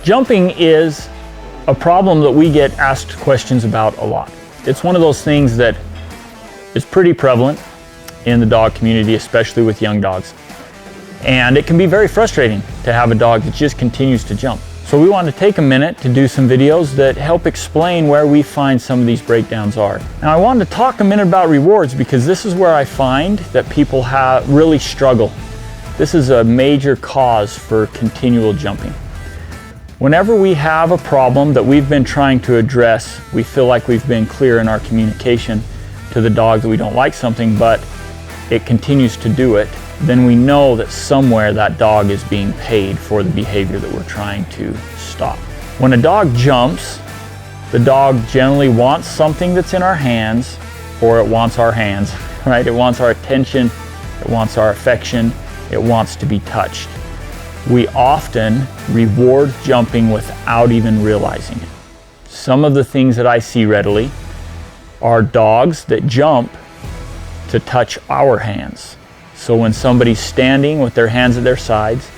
Jumping is a problem that we get asked questions about a lot. It's one of those things that is pretty prevalent in the dog community, especially with young dogs. And it can be very frustrating to have a dog that just continues to jump. So we want to take a minute to do some videos that help explain where we find some of these breakdowns are. Now I wanted to talk a minute about rewards because this is where I find that people really struggle. This is a major cause for continual jumping. Whenever we have a problem that we've been trying to address, we feel like we've been clear in our communication to the dog that we don't like something, but it continues to do it, then we know that somewhere that dog is being paid for the behavior that we're trying to stop. When a dog jumps, the dog generally wants something that's in our hands, or it wants our hands, right? It wants our attention, it wants our affection, it wants to be touched. We often reward jumping without even realizing it. Some of the things that I see readily are dogs that jump to touch our hands. So when somebody's standing with their hands at their sides,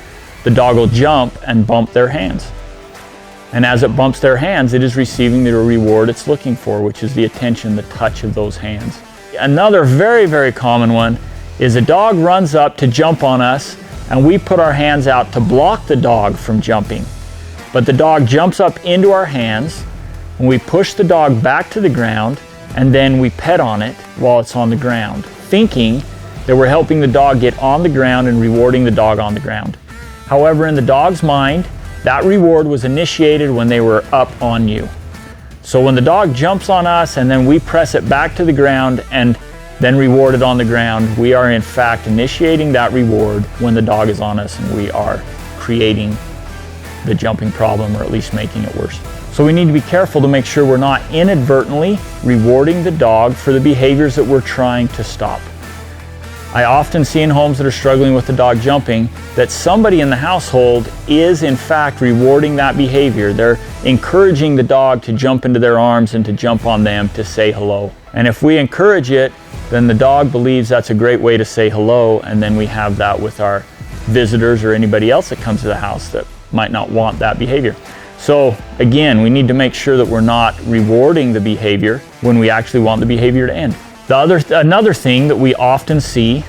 the dog will jump and bump their hands. And as it bumps their hands, it is receiving the reward it's looking for, which is the attention, the touch of those hands. Another very, very common one is a dog runs up to jump on us and we put our hands out to block the dog from jumping. But the dog jumps up into our hands and we push the dog back to the ground and then we pet on it while it's on the ground, thinking that we're helping the dog get on the ground and rewarding the dog on the ground. However, in the dog's mind, that reward was initiated when they were up on you. So when the dog jumps on us and then we press it back to the ground and then reward it on the ground, we are in fact initiating that reward when the dog is on us and we are creating the jumping problem, or at least making it worse. So we need to be careful to make sure we're not inadvertently rewarding the dog for the behaviors that we're trying to stop. I often see in homes that are struggling with the dog jumping that somebody in the household is in fact rewarding that behavior. They're encouraging the dog to jump into their arms and to jump on them to say hello. And if we encourage it, then the dog believes that's a great way to say hello, and then we have that with our visitors or anybody else that comes to the house that might not want that behavior. So again, we need to make sure that we're not rewarding the behavior when we actually want the behavior to end. Another thing that we often see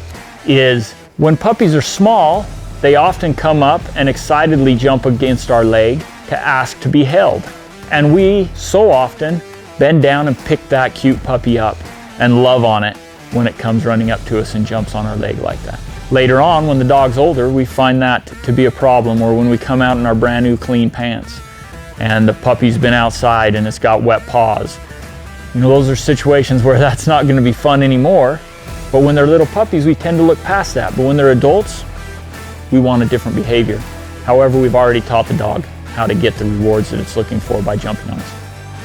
is when puppies are small, they often come up and excitedly jump against our leg to ask to be held. And we so often bend down and pick that cute puppy up and love on it when it comes running up to us and jumps on our leg like that. Later on, when the dog's older, we find that to be a problem, or when we come out in our brand new clean pants and the puppy's been outside and it's got wet paws. You know, those are situations where that's not going to be fun anymore. But when they're little puppies, we tend to look past that. But when they're adults, we want a different behavior. However, we've already taught the dog how to get the rewards that it's looking for by jumping on us.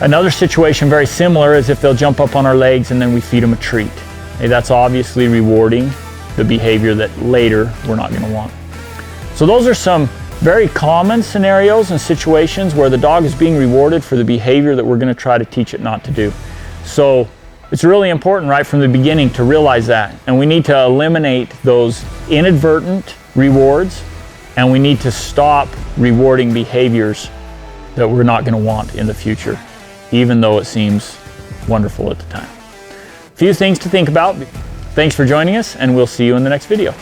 Another situation very similar is if they'll jump up on our legs and then we feed them a treat. Hey, that's obviously rewarding the behavior that later we're not going to want. So those are some very common scenarios and situations where the dog is being rewarded for the behavior that we're going to try to teach it not to do. So it's really important right from the beginning to realize that, and we need to eliminate those inadvertent rewards, and we need to stop rewarding behaviors that we're not going to want in the future, even though it seems wonderful at the time. A few things to think about. Thanks for joining us, and we'll see you in the next video.